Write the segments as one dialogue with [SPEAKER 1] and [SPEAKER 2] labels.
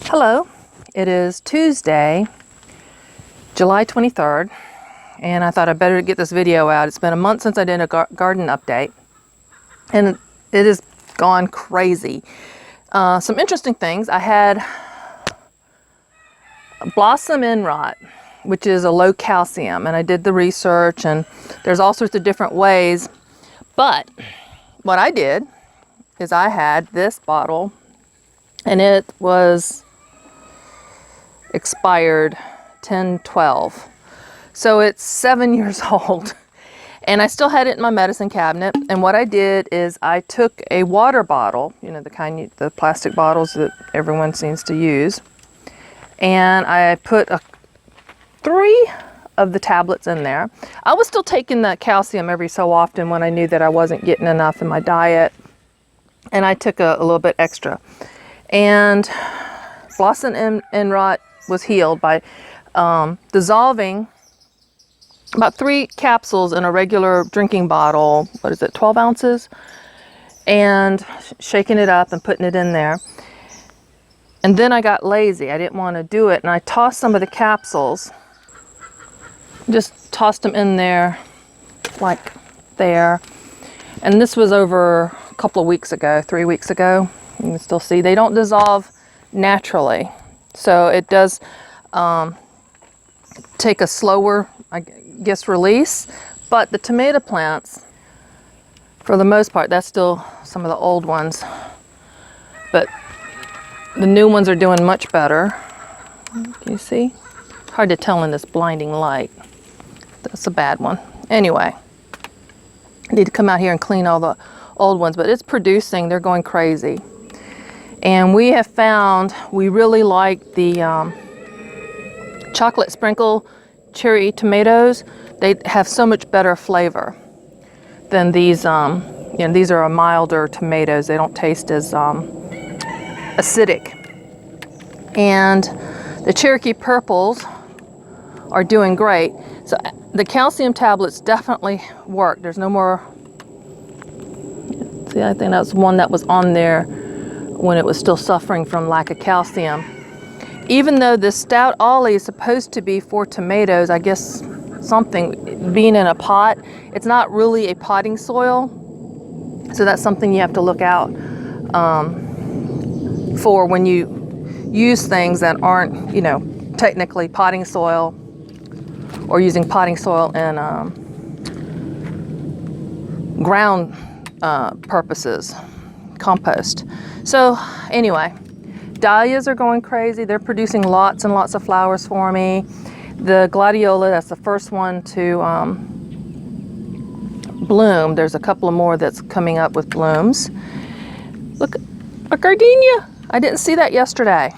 [SPEAKER 1] Hello, it is Tuesday, July 23rd, and I thought I'd better get this video out. It's been a month since I did a garden update, and it has gone crazy. Some interesting things. I had blossom end rot, which is a low calcium, and I did the research, and there's all sorts of different ways, but what I did is I had this bottle, and it was expired 10/12, so it's 7 years old, and I still had it in my medicine cabinet. And what I did is I took a water bottle, you know, the plastic bottles that everyone seems to use, and I put 3 of the tablets in there. I was still taking that calcium every so often when I knew that I wasn't getting enough in my diet, and I took a little bit extra. And blossom end rot was healed by dissolving about 3 capsules in a regular drinking bottle, 12 ounces, and shaking it up and putting it in there. And then I got lazy. I didn't want to do it, and I tossed some of the capsules, just tossed them in there like there. And this was over a couple of weeks ago, 3 weeks ago. You can still see they don't dissolve naturally. So it does take a slower, I guess, release. But the tomato plants, for the most part, that's still some of the old ones. But the new ones are doing much better. Can you see? Hard to tell in this blinding light. That's a bad one. Anyway, I need to come out here and clean all the old ones, but it's producing. They're going crazy. And we have found we really like the chocolate sprinkle cherry tomatoes. They have so much better flavor than these. These are a milder tomatoes. They don't taste as acidic. And the Cherokee Purples are doing great. So the calcium tablets definitely work. There's no more. See, I think that's one that was on there when it was still suffering from lack of calcium. Even though this stout ollie is supposed to be for tomatoes, I guess something being in a pot, it's not really a potting soil. So that's something you have to look out for when you use things that aren't, technically potting soil, or using potting soil in ground purposes, compost. So anyway, dahlias are going crazy. They're producing lots and lots of flowers for me. The gladiola, that's the first one to bloom. There's a couple of more that's coming up with blooms. Look, a gardenia. I didn't see that yesterday.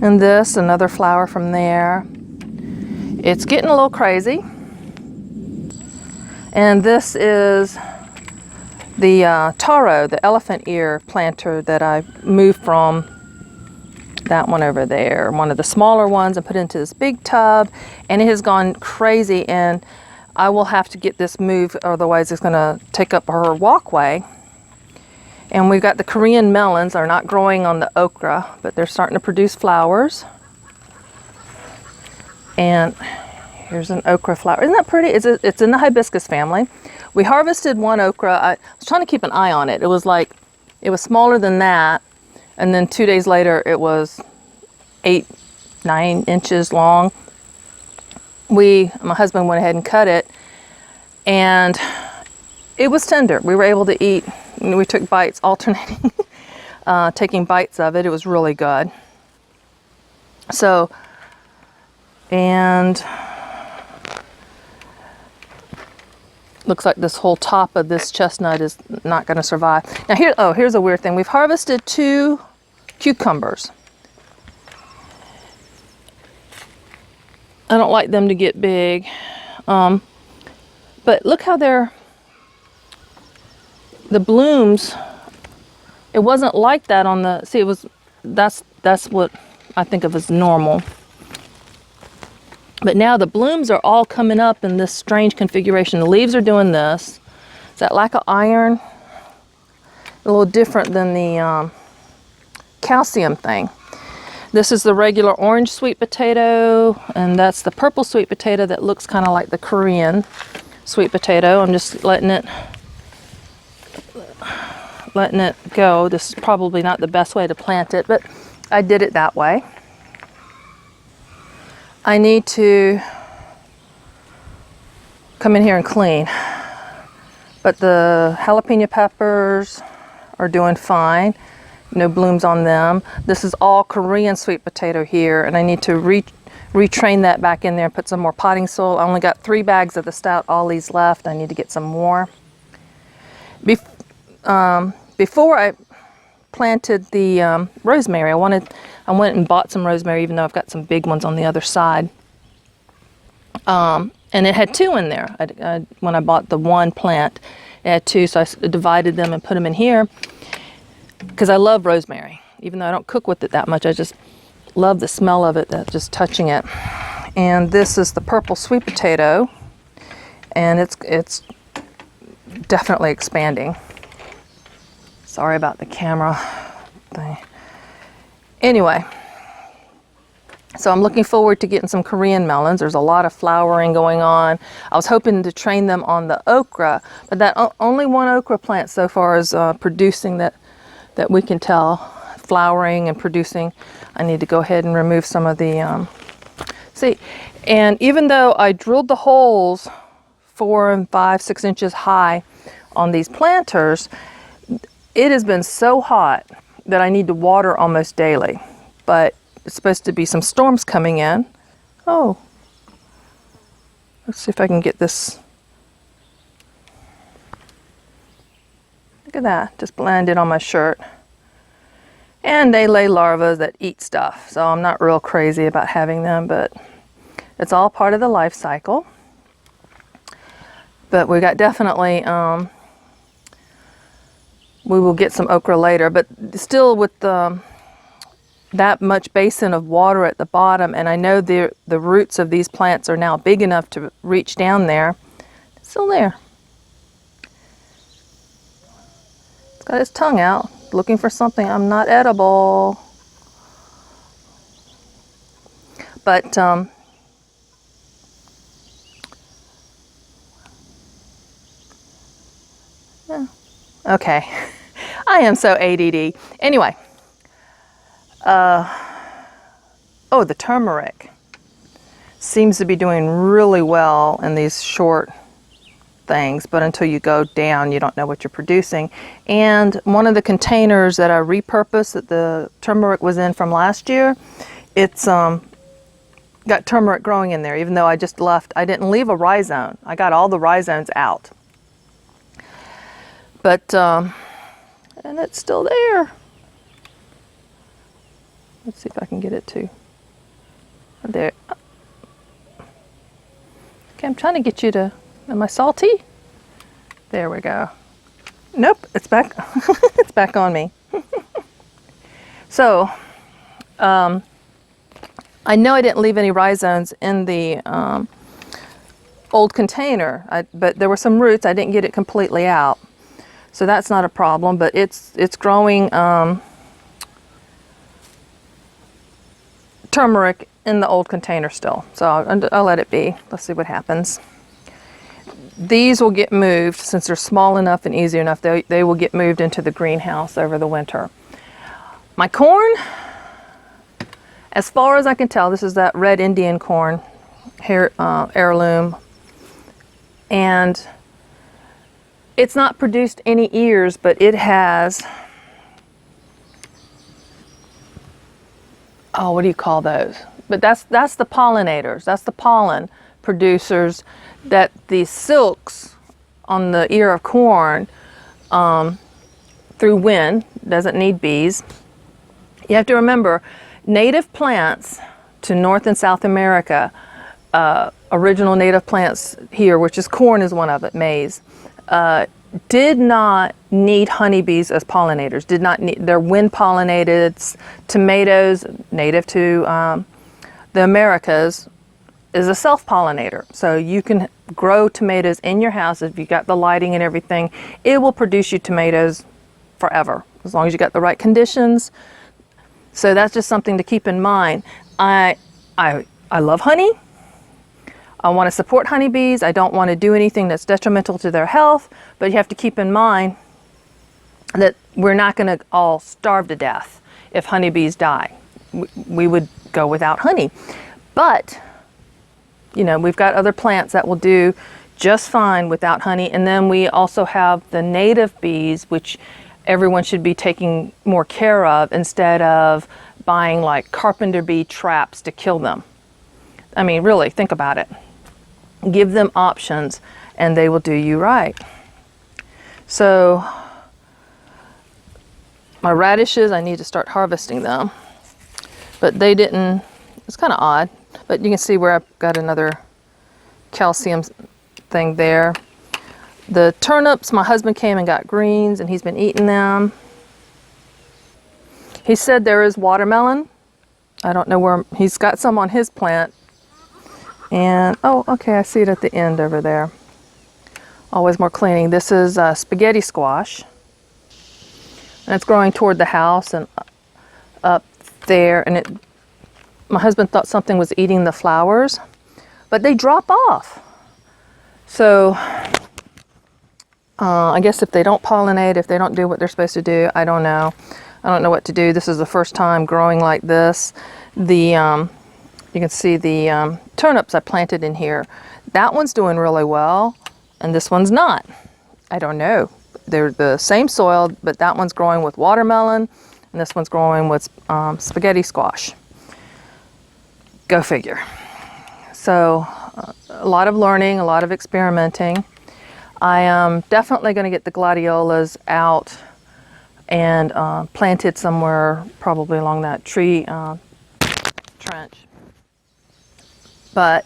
[SPEAKER 1] And this, another flower from there. It's getting a little crazy. And this is the Toro, the elephant ear planter that I moved from that one over there, one of the smaller ones, and put into this big tub, and it has gone crazy, and I will have to get this moved, otherwise it's going to take up her walkway. And we've got the Korean melons. Are not growing on the okra, but they're starting to produce flowers. And here's an okra flower. Isn't that pretty? It's in the hibiscus family. We harvested one okra. I was trying to keep an eye on it. It was smaller than that. And then 2 days later, it was 8-9 inches long. My husband went ahead and cut it, and it was tender. We were able to eat. We took bites, alternating, taking bites of it. It was really good. So, and looks like this whole top of this chestnut is not going to survive. Now here's a weird thing. We've harvested 2 cucumbers. I don't like them to get big, but look how the blooms. It wasn't like that on the. See, that's what I think of as normal. But now the blooms are all coming up in this strange configuration. The leaves are doing this. Is that lack of iron? A little different than the calcium thing. This is the regular orange sweet potato, and that's the purple sweet potato that looks kind of like the Korean sweet potato. I'm just letting it go. This is probably not the best way to plant it, but I did it that way. I need to come in here and clean, but the jalapeno peppers are doing fine. No blooms on them. This is all Korean sweet potato here, and I need to retrain that back in there and put some more potting soil. I only got 3 bags of the stout ollies left. I need to get some more. Before I planted the rosemary, I went and bought some rosemary, even though I've got some big ones on the other side. And it had 2 in there. When I bought the one plant, it had 2, so I divided them and put them in here. Because I love rosemary, even though I don't cook with it that much. I just love the smell of it, just touching it. And this is the purple sweet potato, and it's definitely expanding. Sorry about the camera thing. Anyway, so I'm looking forward to getting some Korean melons. There's a lot of flowering going on. I was hoping to train them on the okra, but that only one okra plant so far is producing that we can tell, flowering and producing. I need to go ahead and remove some of the, and even though I drilled the holes 4, 5, 6 inches high on these planters, it has been so hot that I need to water almost daily. But it's supposed to be some storms coming in. Oh, let's see if I can get this. Look at that, just landed on my shirt. And they lay larvae that eat stuff, so I'm not real crazy about having them, but it's all part of the life cycle. But we got definitely, we will get some okra later, but still with that much basin of water at the bottom, and I know the roots of these plants are now big enough to reach down there. It's still there. It's got its tongue out, looking for something. I'm not edible. But yeah. Okay. I am so ADD. Anyway. Oh, the turmeric seems to be doing really well in these short things, but until you go down, you don't know what you're producing. And one of the containers that I repurposed that the turmeric was in from last year, it's got turmeric growing in there, even though I just left, I didn't leave a rhizome. I got all the rhizomes out. But, and it's still there. Let's see if I can get it to there. Okay, I'm trying to get you to, am I salty? There we go. Nope, it's back. It's back on me. So, I know I didn't leave any rhizomes in the old container, but there were some roots. I didn't get it completely out, so that's not a problem. But it's growing turmeric in the old container still, so I'll let it be. Let's see what happens. These will get moved since they're small enough and easy enough. They will get moved into the greenhouse over the winter. My corn, as far as I can tell, this is that red Indian corn, heirloom, and it's not produced any ears, but it has, oh, what do you call those? But that's the pollinators, that's the pollen producers that the silks on the ear of corn through wind, doesn't need bees. You have to remember, native plants to North and South America, original native plants here, which is corn is one of it, maize, did not need honeybees as pollinators, did not need, they're wind pollinated. Tomatoes, native to the Americas, is a self-pollinator. So you can grow tomatoes in your house if you got the lighting and everything. It will produce you tomatoes forever, as long as you got the right conditions. So that's just something to keep in mind. I love honey. I want to support honeybees. I don't want to do anything that's detrimental to their health, but you have to keep in mind that we're not going to all starve to death if honeybees die. We would go without honey. But, you know, we've got other plants that will do just fine without honey. And then we also have the native bees, which everyone should be taking more care of instead of buying like carpenter bee traps to kill them. I mean, really, think about it. Give them options and they will do you right. So my radishes, I need to start harvesting them, but they didn't. It's kind of odd, but you can see where I've got another calcium thing there. The turnips, my husband came and got greens and he's been eating them. He said there is watermelon. I don't know where, he's got some on his plant. And, oh, okay, I see it at the end over there. Always more cleaning. This is spaghetti squash. And it's growing toward the house and up there. And my husband thought something was eating the flowers, but they drop off. So I guess if they don't pollinate, if they don't do what they're supposed to do, I don't know. I don't know what to do. This is the first time growing like this. You can see the turnips I planted in here. That one's doing really well, and this one's not. I don't know. They're the same soil, but that one's growing with watermelon, and this one's growing with spaghetti squash. Go figure. So a lot of learning, a lot of experimenting. I am definitely going to get the gladiolas out and planted somewhere probably along that tree trench. But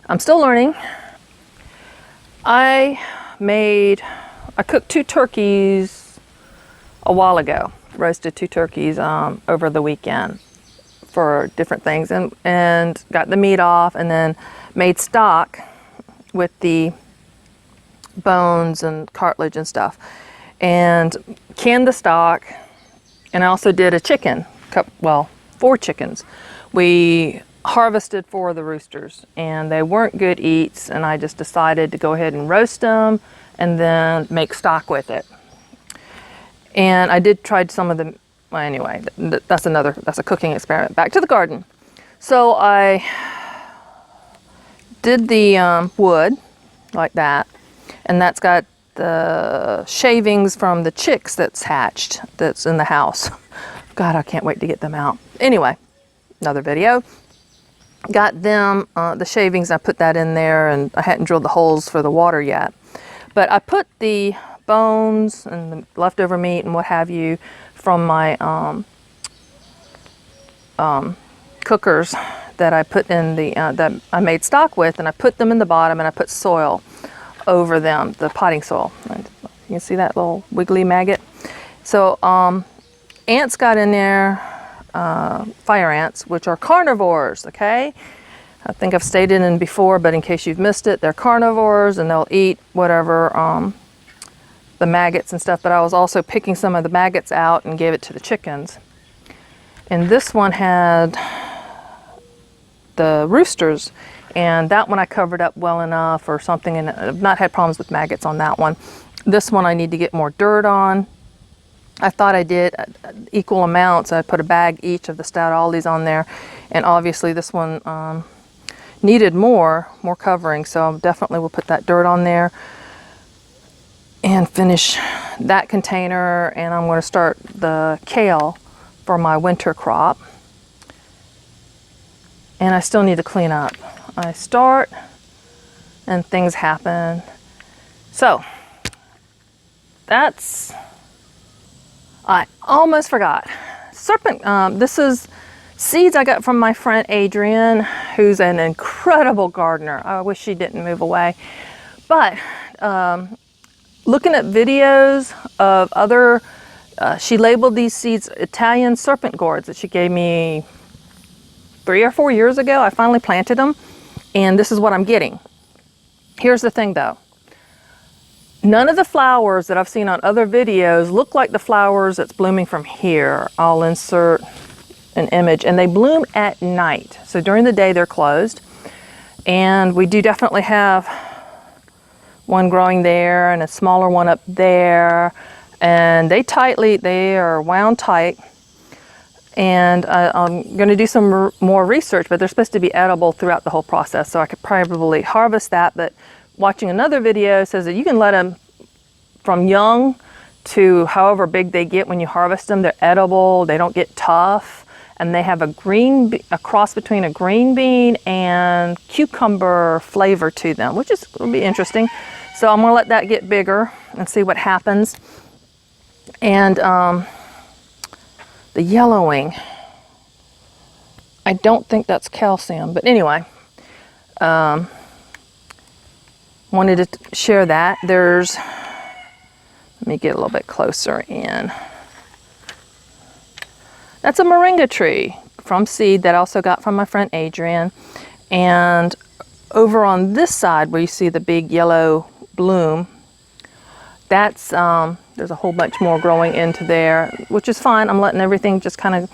[SPEAKER 1] I'm still learning. I cooked 2 turkeys a while ago, roasted 2 turkeys over the weekend for different things, and got the meat off, and then made stock with the bones and cartilage and stuff, and canned the stock. And I also did a chicken, 4 chickens. We harvested 4 of the roosters, and they weren't good eats, and I just decided to go ahead and roast them and then make stock with it. And I did try some of the, well, anyway, that's a cooking experiment. Back to the garden. So I did the wood like that, and that's got the shavings from the chicks that's hatched, that's in the house. God, I can't wait to get them out. Anyway, another video. Got them, the shavings, I put that in there, and I hadn't drilled the holes for the water yet. But I put the bones and the leftover meat and what have you from my cookers that I put in the, that I made stock with, and I put them in the bottom, and I put soil over them, the potting soil. And you can see that little wiggly maggot. So ants got in there, fire ants, which are carnivores, okay? I think I've stated in before, but in case you've missed it, they're carnivores and they'll eat whatever, the maggots and stuff, but I was also picking some of the maggots out and gave it to the chickens. And this one had the roosters, and that one I covered up well enough or something, and I've not had problems with maggots on that one. This one I need to get more dirt on. I thought I did equal amounts. I put a bag each of the stout ollies on there, and obviously this one needed more covering, so definitely will put that dirt on there and finish that container. And I'm going to start the kale for my winter crop, and I still need to clean up. I start and things happen. So that's, I almost forgot. Serpent, this is seeds I got from my friend Adrienne, who's an incredible gardener. I wish she didn't move away. But looking at videos of other, she labeled these seeds Italian serpent gourds that she gave me 3 or 4 years ago. I finally planted them, and this is what I'm getting. Here's the thing though. None of the flowers that I've seen on other videos look like the flowers that's blooming from here. I'll insert an image, and they bloom at night. So during the day they're closed. And we do definitely have one growing there and a smaller one up there. And they are wound tight. And I'm going to do some more research, but they're supposed to be edible throughout the whole process. So I could probably harvest that, but watching another video says that you can let them from young to however big they get when you harvest them. They're edible, they don't get tough, and they have a cross between a green bean and cucumber flavor to them, which will be interesting. So I'm gonna let that get bigger and see what happens. And the yellowing, I don't think that's calcium, but anyway, wanted to share that. Let me get a little bit closer in. That's a moringa tree from seed that I also got from my friend Adrian. And over on this side where you see the big yellow bloom, that's, there's a whole bunch more growing into there, which is fine. I'm letting everything just kind of,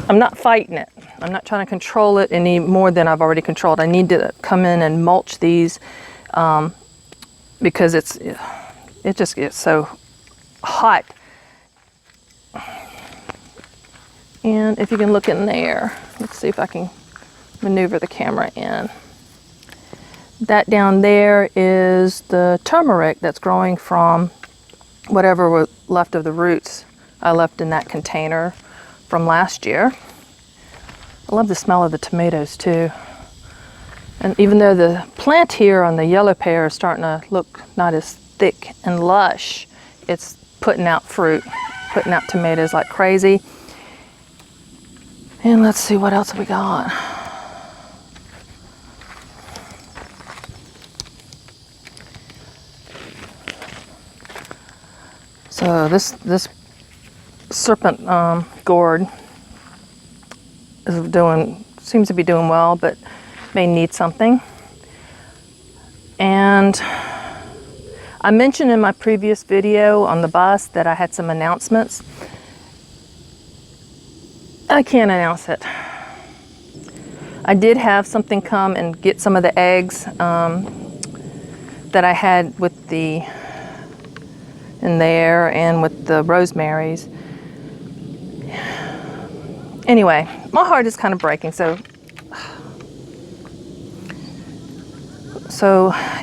[SPEAKER 1] I'm not fighting it. I'm not trying to control it any more than I've already controlled. I need to come in and mulch these because it just gets so hot. And if you can look in there, let's see if I can maneuver the camera in. That down there is the turmeric that's growing from whatever was left of the roots I left in that container from last year. I love the smell of the tomatoes too. And even though the plant here on the yellow pear is starting to look not as thick and lush, it's putting out fruit, putting out tomatoes like crazy. And let's see what else we got. So this Serpent Gourd seems to be doing well, but may need something. And I mentioned in my previous video on the bus that I had some announcements. I can't announce it. I did have something come and get some of the eggs that I had with in there and with the rosemaries. Anyway, my heart is kind of breaking, so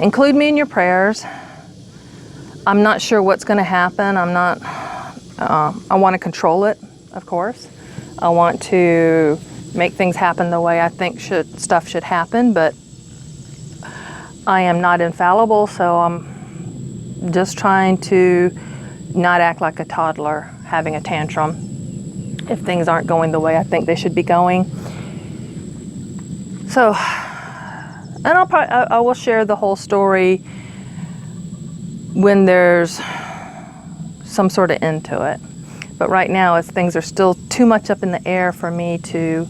[SPEAKER 1] include me in your prayers. I'm not sure what's going to happen. I want to control it, of course. I want to make things happen the way I think stuff should happen, but I am not infallible, so I'm just trying to not act like a toddler having a tantrum if things aren't going the way I think they should be going. So, and I will share the whole story when there's some sort of end to it. But right now, things are still too much up in the air for me to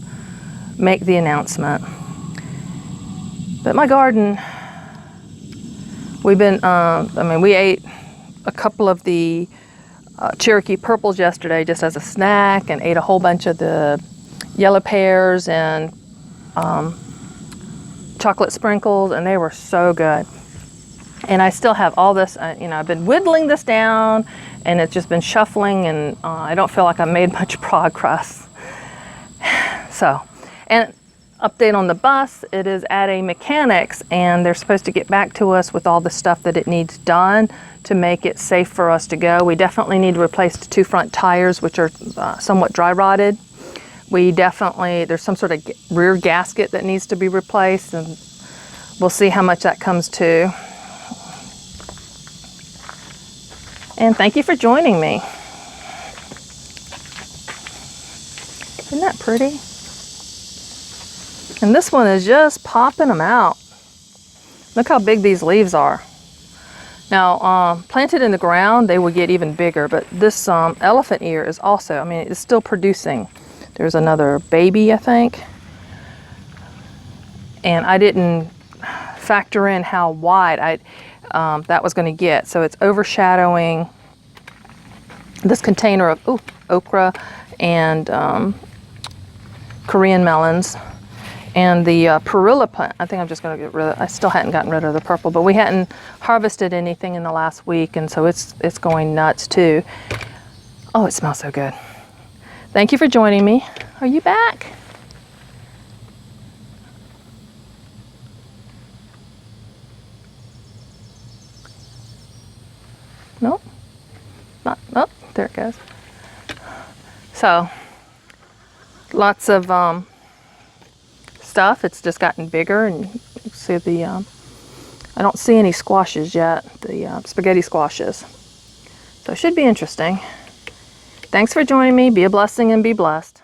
[SPEAKER 1] make the announcement. But my garden, we ate a couple of the Cherokee Purples yesterday just as a snack, and ate a whole bunch of the yellow pears and chocolate sprinkles, and they were so good. And I still have all this, I've been whittling this down, and it's just been shuffling, and I don't feel like I've made much progress. So, and update on the bus, it is at a mechanic's, and they're supposed to get back to us with all the stuff that it needs done to make it safe for us to go. We definitely need to replace the two front tires, which are somewhat dry rotted. There's some sort of rear gasket that needs to be replaced, and we'll see how much that comes to. And thank you for joining me. Isn't that pretty? And this one is just popping them out. Look how big these leaves are. Now, planted in the ground, they will get even bigger, but this elephant ear is also, it's still producing. There's another baby, I think. And I didn't factor in how wide that was going to get. So it's overshadowing this container of okra and Korean melons. And the perilla plant, I think I'm just going to get rid of. I still hadn't gotten rid of the purple, but we hadn't harvested anything in the last week, and so it's going nuts too. Oh, it smells so good. Thank you for joining me. Are you back? Nope. Not. Oh, there it goes. So, lots of stuff. It's just gotten bigger, and you see the I don't see any squashes yet, the spaghetti squashes, so it should be interesting. Thanks for joining me. Be a blessing and be blessed.